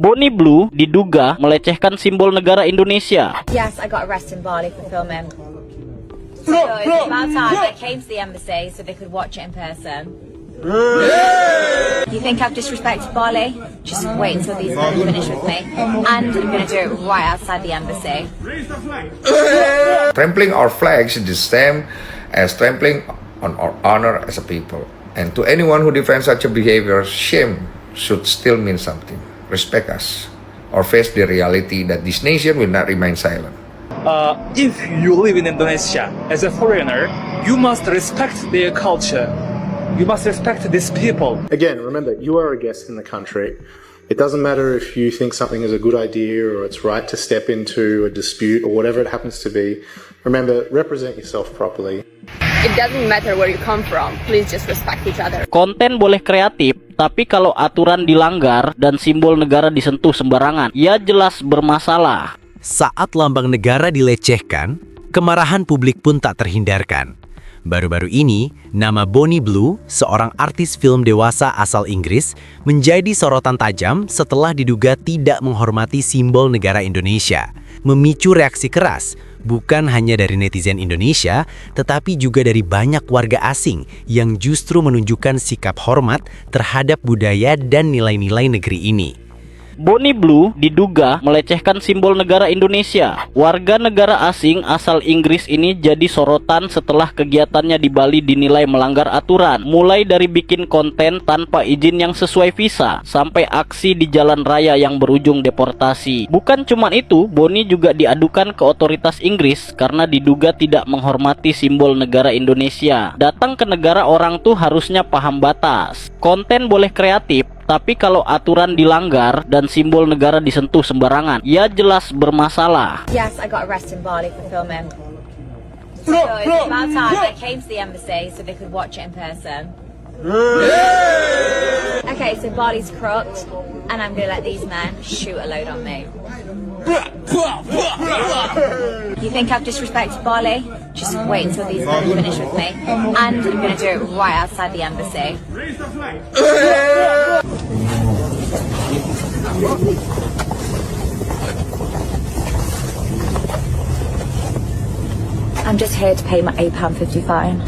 Bonnie Blue diduga melecehkan simbol negara Indonesia. Yes, I got arrested in Bali for filming. So it's about time I came to the embassy so they could watch it in person. You think I've disrespected Bali? Just wait until these men finish with me. And I'm going to do it right outside the embassy. Trampling our flags is the same as trampling on our honor as a people. And to anyone who defends such a behavior, shame should still mean something. Respect us, or face the reality that this nation will not remain silent. If you live in Indonesia as a foreigner, you must respect their culture. You must respect these people. Again, remember, you are a guest in the country. It doesn't matter if you think something is a good idea or it's right to step into a dispute or whatever it happens to be. Remember, represent yourself properly. It doesn't matter where you come from. Please just respect each other. Konten boleh kreatif, tapi kalau aturan dilanggar dan simbol negara disentuh sembarangan, ya jelas bermasalah. Saat lambang negara dilecehkan, kemarahan publik pun tak terhindarkan. Baru-baru ini, nama Bonnie Blue, seorang artis film dewasa asal Inggris, menjadi sorotan tajam setelah diduga tidak menghormati simbol negara Indonesia, memicu reaksi keras, bukan hanya dari netizen Indonesia, tetapi juga dari banyak warga asing yang justru menunjukkan sikap hormat terhadap budaya dan nilai-nilai negeri ini. Bonnie Blue diduga melecehkan simbol negara Indonesia. Warga negara asing asal Inggris ini jadi sorotan setelah kegiatannya di Bali dinilai melanggar aturan. Mulai dari bikin konten tanpa izin yang sesuai visa, sampai aksi di jalan raya yang berujung deportasi. Bukan cuma itu, Bonnie juga diadukan ke otoritas Inggris karena diduga tidak menghormati simbol negara Indonesia. Datang ke negara orang tuh harusnya paham batas. Konten boleh kreatif, tapi kalau aturan dilanggar dan simbol negara disentuh sembarangan, ya jelas bermasalah. Yes, I got arrested in Bali for filming. So it's about time I came to the embassy so they could watch it in person. Okay, so Bali's crooked, and I'm gonna let these men shoot a load on me. You think I've disrespected Bali? Just wait until these men finish with me. And I'm gonna do it right outside the embassy. I'm just here to pay my £8.50 fine.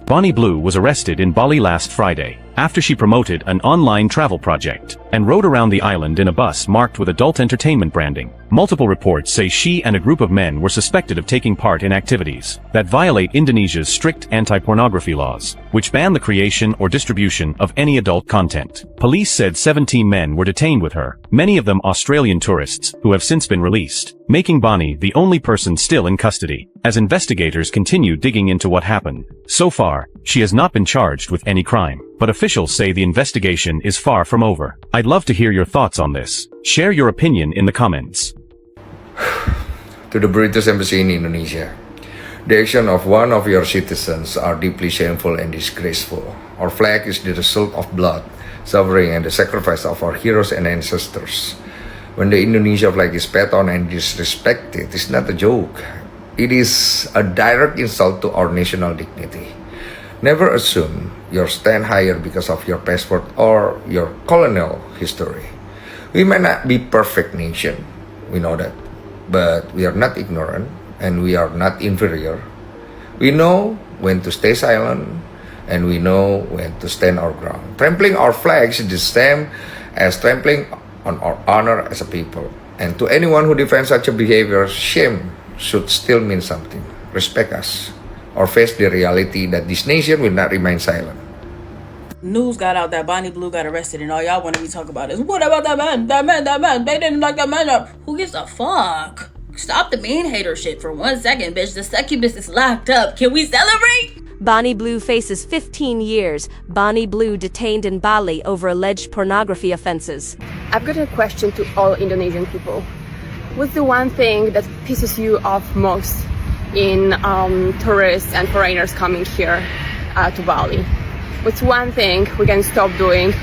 Bonnie Blue was arrested in Bali last Friday after she promoted an online travel project and rode around the island in a bus marked with adult entertainment branding. Multiple reports say she and a group of men were suspected of taking part in activities that violate Indonesia's strict anti-pornography laws, which ban the creation or distribution of any adult content. Police said 17 men were detained with her, many of them Australian tourists who have since been released, making Bonnie the only person still in custody, as investigators continue digging into what happened. So far, she has not been charged with any crime, but officials say the investigation is far from over. I'd love to hear your thoughts on this. Share your opinion in the comments. To the British Embassy in Indonesia, the action of one of your citizens are deeply shameful and disgraceful. Our flag is the result of blood, suffering, and the sacrifice of our heroes and ancestors. When the Indonesia flag is spat on and disrespected, it's not a joke. It is a direct insult to our national dignity. Never assume you stand higher because of your passport or your colonial history. We may not be perfect nation, we know that, but we are not ignorant and we are not inferior. We know when to stay silent and we know when to stand our ground. Trampling our flags is the same as trampling on our honor as a people. And to anyone who defends such a behavior, shame should still mean something. Respect us, or face the reality that this nation will not remain silent. News got out that Bonnie Blue got arrested, and all y'all want to be talking about is, what about that man? That man. They didn't like that man up. Who gives a fuck? Stop the mean hater shit for 1 second, bitch. The succubus is locked up. Can we celebrate? Bonnie Blue faces 15 years. Bonnie Blue detained in Bali over alleged pornography offenses. I've got a question to all Indonesian people. What's the one thing that pisses you off most in tourists and foreigners coming here to Bali? What's one thing we can stop doing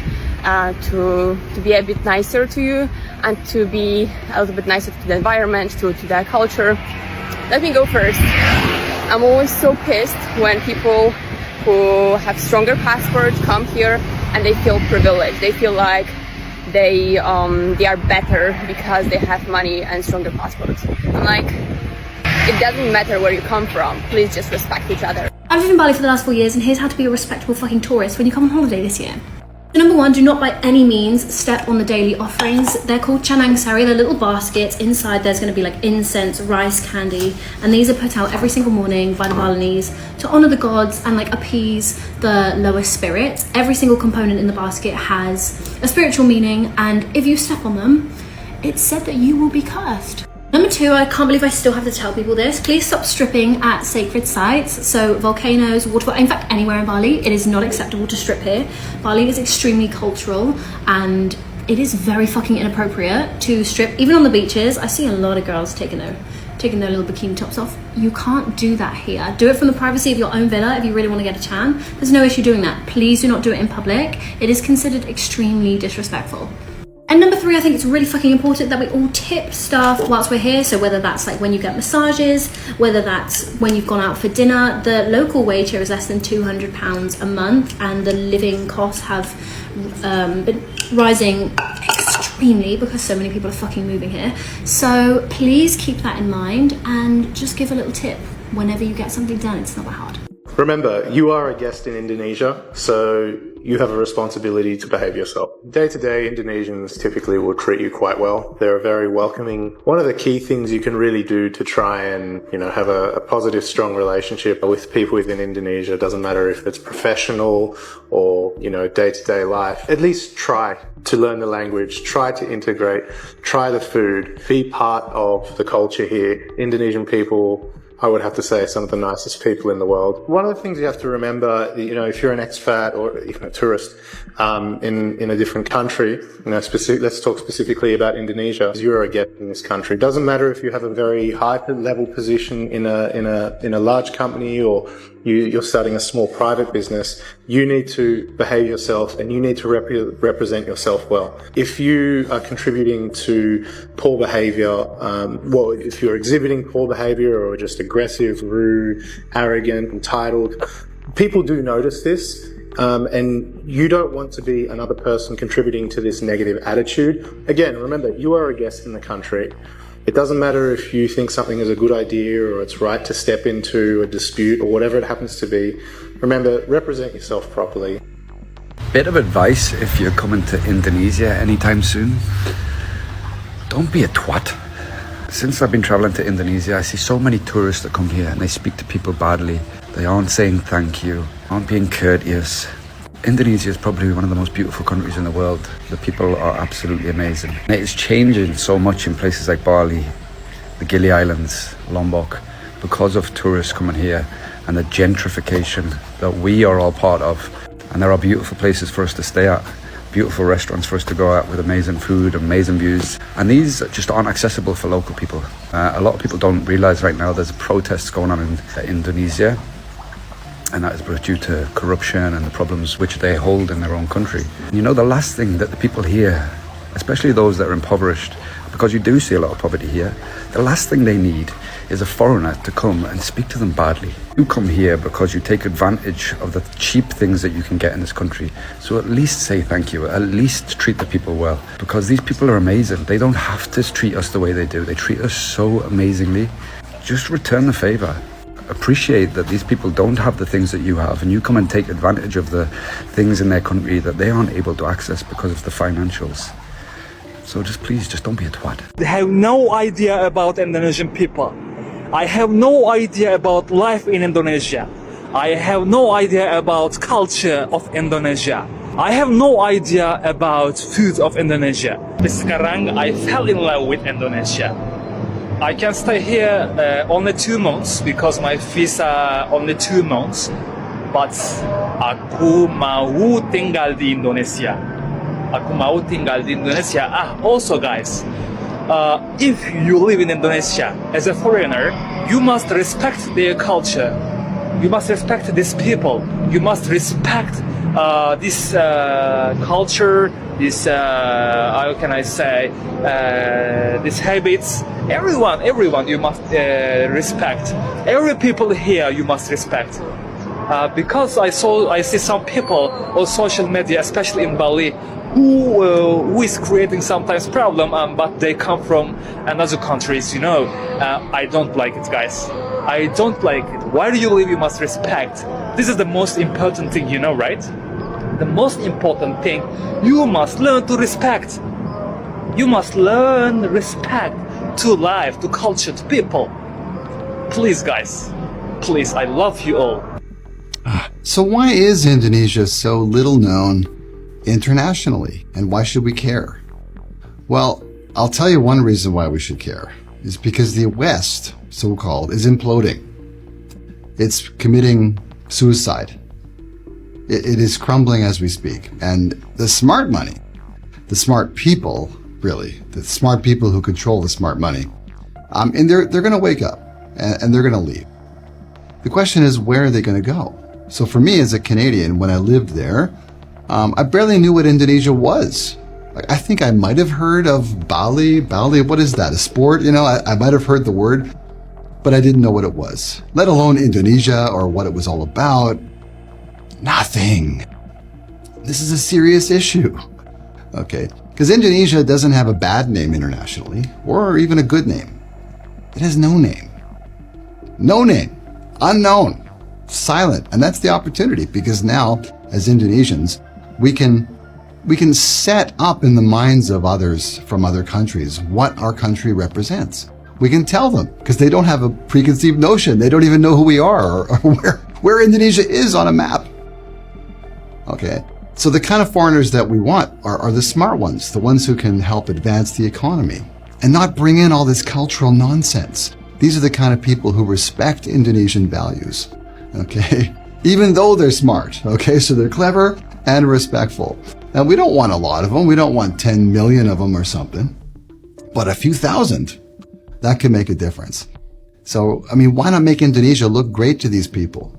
to be a bit nicer to you and to be a little bit nicer to the environment, to their culture? Let me go first. I'm always so pissed when people who have stronger passports come here and they feel privileged. They feel like they are better because they have money and stronger passports. I'm like, it doesn't matter where you come from. Please just respect each other. I've lived in Bali for the last 4 years, and here's how to be a respectable fucking tourist when you come on holiday this year. So number one, do not by any means step on the daily offerings. They're called canang sari. They're little baskets. Inside there's going to be like incense, rice, candy, and these are put out every single morning by the Balinese to honor the gods and like appease the lower spirits. Every single component in the basket has a spiritual meaning, and if you step on them, it's said that you will be cursed. Number two, I can't believe I still have to tell people this. Please stop stripping at sacred sites. So volcanoes, waterfalls, in fact anywhere in Bali, it is not acceptable to strip here. Bali is extremely cultural and it is very fucking inappropriate to strip. Even on the beaches, I see a lot of girls taking their little bikini tops off. You can't do that here. Do it from the privacy of your own villa if you really want to get a tan. There's no issue doing that. Please do not do it in public. It is considered extremely disrespectful. And number three, I think it's really fucking important that we all tip staff whilst we're here. So whether that's like when you get massages, whether that's when you've gone out for dinner, the local wage here is less than £200 a month, and the living costs have been rising extremely because so many people are fucking moving here. So please keep that in mind and just give a little tip whenever you get something done. It's not that hard. Remember, you are a guest in Indonesia, so you have a responsibility to behave yourself. Day to day, Indonesians typically will treat you quite well. They're very welcoming. One of the key things you can really do to try and, have a positive, strong relationship with people within Indonesia, doesn't matter if it's professional or, day to day life, at least try to learn the language, try to integrate, try the food, be part of the culture here. Indonesian people, I would have to say, some of the nicest people in the world. One of the things you have to remember, if you're an expat or even a tourist in a different country, let's talk specifically about Indonesia. You're a guest in this country. It doesn't matter if you have a very high level position in a large company or you're starting a small private business. You need to behave yourself and you need to represent yourself well. If you are contributing to poor behavior, if you're exhibiting poor behavior or just aggressive, rude, arrogant, entitled, people do notice this. And you don't want to be another person contributing to this negative attitude. Again, remember, you are a guest in the country. It doesn't matter if you think something is a good idea or it's right to step into a dispute or whatever it happens to be. Remember, represent yourself properly. Bit of advice if you're coming to Indonesia anytime soon. Don't be a twat. Since I've been traveling to Indonesia, I see so many tourists that come here and they speak to people badly. They aren't saying thank you, aren't being courteous. Indonesia is probably one of the most beautiful countries in the world. The people are absolutely amazing. And it is changing so much in places like Bali, the Gili Islands, Lombok, because of tourists coming here and the gentrification that we are all part of. And there are beautiful places for us to stay at, beautiful restaurants for us to go out with amazing food, amazing views. And these just aren't accessible for local people. A lot of people don't realize right now there's protests going on in Indonesia. And that is due to corruption and the problems which they hold in their own country. And the last thing that the people here, especially those that are impoverished, because you do see a lot of poverty here, the last thing they need is a foreigner to come and speak to them badly. You come here because you take advantage of the cheap things that you can get in this country. So at least say thank you, at least treat the people well. Because these people are amazing. They don't have to treat us the way they do. They treat us so amazingly. Just return the favor. Appreciate that these people don't have the things that you have, and you come and take advantage of the things in their country that they aren't able to access because of the financials. So please don't be a twat. They have no idea about Indonesian people. I have no idea about life in Indonesia. I have no idea about culture of Indonesia. I have no idea about food of Indonesia. Sekarang I fell in love with Indonesia. I can stay here only 2 months because my visa only 2 months. But aku mau tinggal di Indonesia. Aku mau tinggal di Indonesia. Also guys, if you live in Indonesia as a foreigner, you must respect their culture. You must respect these people. You must respect this culture, this how can I say, these habits. Everyone you must respect. Every people here you must respect. Because I see some people on social media, especially in Bali, who is creating sometimes problem, but they come from another countries, I don't like it, guys. I don't like it. Where you live, you must respect. This is the most important thing, right? The most important thing, you must learn to respect. You must learn respect to life, to culture, to people. Please, guys. Please, I love you all. So why is Indonesia so little known internationally, and why should we care? Well, I'll tell you one reason why we should care. Is because the West, so-called, is imploding. It's committing suicide. It is crumbling as we speak. And the smart money, the smart people, really, the smart people who control the smart money, and they're going to wake up and they're going to leave. The question is, where are they going to go? So for me as a Canadian, when I lived there, I barely knew what Indonesia was. I think I might have heard of Bali. Bali, what is that? A sport? I might have heard the word, but I didn't know what it was, let alone Indonesia or what it was all about. Nothing. This is a serious issue. Okay. Because Indonesia doesn't have a bad name internationally, or even a good name. It has no name. No name. Unknown. Silent. And that's the opportunity, because now, as Indonesians, we can set up in the minds of others from other countries what our country represents. We can tell them, because they don't have a preconceived notion. They don't even know who we are or where Indonesia is on a map. Okay. So the kind of foreigners that we want are the smart ones, the ones who can help advance the economy and not bring in all this cultural nonsense. These are the kind of people who respect Indonesian values. Okay. Even though they're smart. Okay. So they're clever and respectful. And we don't want a lot of them. We don't want 10 million of them or something, but a few thousand, that can make a difference. So, why not make Indonesia look great to these people?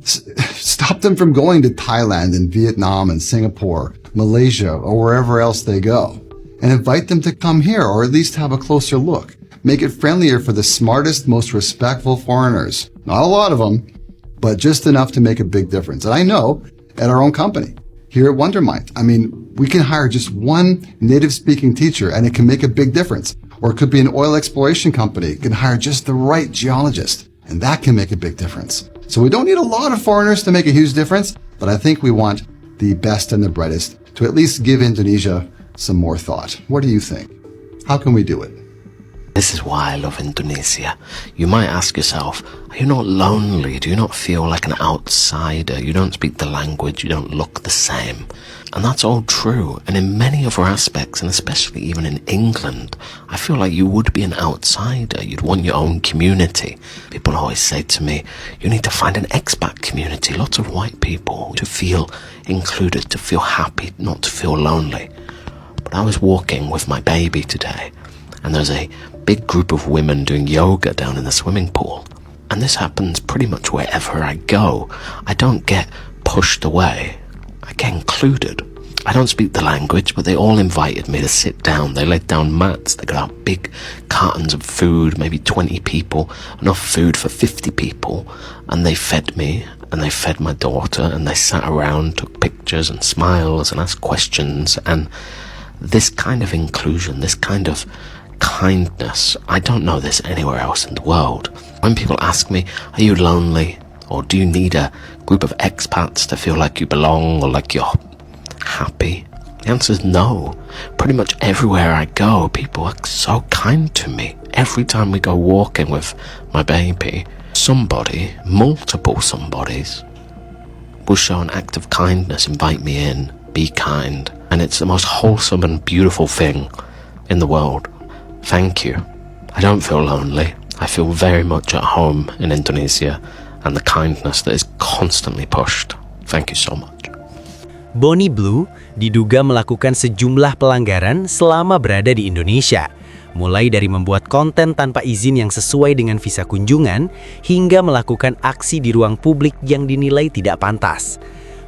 Stop them from going to Thailand and Vietnam and Singapore, Malaysia, or wherever else they go, and invite them to come here, or at least have a closer look. Make it friendlier for the smartest, most respectful foreigners. Not a lot of them, but just enough to make a big difference. And I know at our own company, here at Wondermind, we can hire just one native-speaking teacher and it can make a big difference. Or it could be an oil exploration company. It can hire just the right geologist, and that can make a big difference. So we don't need a lot of foreigners to make a huge difference, but I think we want the best and the brightest to at least give Indonesia some more thought. What do you think? How can we do it? This is why I love Indonesia. You might ask yourself, are you not lonely? Do you not feel like an outsider? You don't speak the language, you don't look the same. And that's all true. And in many other aspects, and especially even in England, I feel like you would be an outsider. You'd want your own community. People always say to me, you need to find an expat community, lots of white people, to feel included, to feel happy, not to feel lonely. But I was walking with my baby today, and there's a big group of women doing yoga down in the swimming pool. And this happens pretty much wherever I go. I don't get pushed away. I get included. I don't speak the language, but they all invited me to sit down. They laid down mats. They got out big cartons of food, maybe 20 people, enough food for 50 people. And they fed me, and they fed my daughter, and they sat around, took pictures and smiles and asked questions. And this kind of inclusion, this kind of kindness, I don't know this anywhere else in the world. When people ask me, are you lonely? Or do you need a group of expats to feel like you belong or like you're happy? The answer is no. Pretty much everywhere I go, people are so kind to me. Every time we go walking with my baby, somebody, multiple somebodies, will show an act of kindness, invite me in, be kind. And it's the most wholesome and beautiful thing in the world. Thank you. I don't feel lonely. I feel very much at home in Indonesia, and the kindness that is constantly pushed. Thank you so much. Bonnie Blue diduga melakukan sejumlah pelanggaran selama berada di Indonesia, mulai dari membuat konten tanpa izin yang sesuai dengan visa kunjungan, hingga melakukan aksi di ruang publik yang dinilai tidak pantas.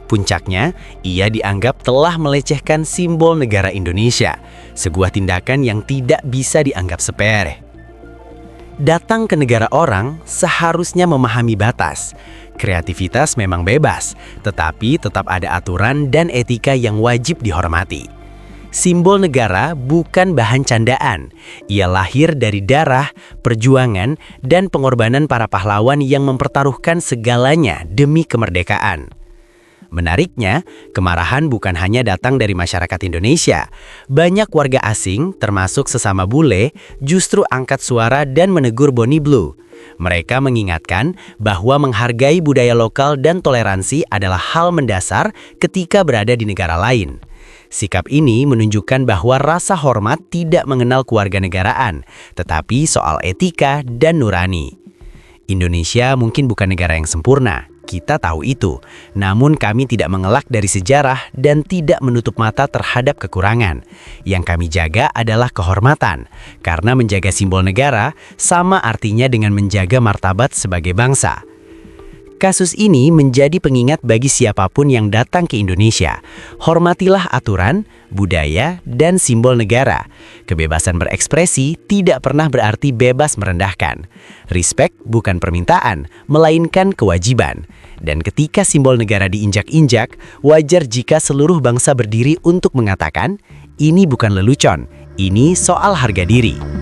Puncaknya, ia dianggap telah melecehkan simbol negara Indonesia, sebuah tindakan yang tidak bisa dianggap sepele. Datang ke negara orang seharusnya memahami batas. Kreativitas memang bebas, tetapi tetap ada aturan dan etika yang wajib dihormati. Simbol negara bukan bahan candaan. Ia lahir dari darah, perjuangan, dan pengorbanan para pahlawan yang mempertaruhkan segalanya demi kemerdekaan. Menariknya, kemarahan bukan hanya datang dari masyarakat Indonesia. Banyak warga asing, termasuk sesama bule, justru angkat suara dan menegur Bonnie Blue. Mereka mengingatkan bahwa menghargai budaya lokal dan toleransi adalah hal mendasar ketika berada di negara lain. Sikap ini menunjukkan bahwa rasa hormat tidak mengenal kewarganegaraan, tetapi soal etika dan nurani. Indonesia mungkin bukan negara yang sempurna, kita tahu itu. Namun kami tidak mengelak dari sejarah dan tidak menutup mata terhadap kekurangan. Yang kami jaga adalah kehormatan, karena menjaga simbol negara sama artinya dengan menjaga martabat sebagai bangsa. Kasus ini menjadi pengingat bagi siapapun yang datang ke Indonesia. Hormatilah aturan, budaya, dan simbol negara. Kebebasan berekspresi tidak pernah berarti bebas merendahkan. Respect bukan permintaan, melainkan kewajiban. Dan ketika simbol negara diinjak-injak, wajar jika seluruh bangsa berdiri untuk mengatakan, ini bukan lelucon, ini soal harga diri.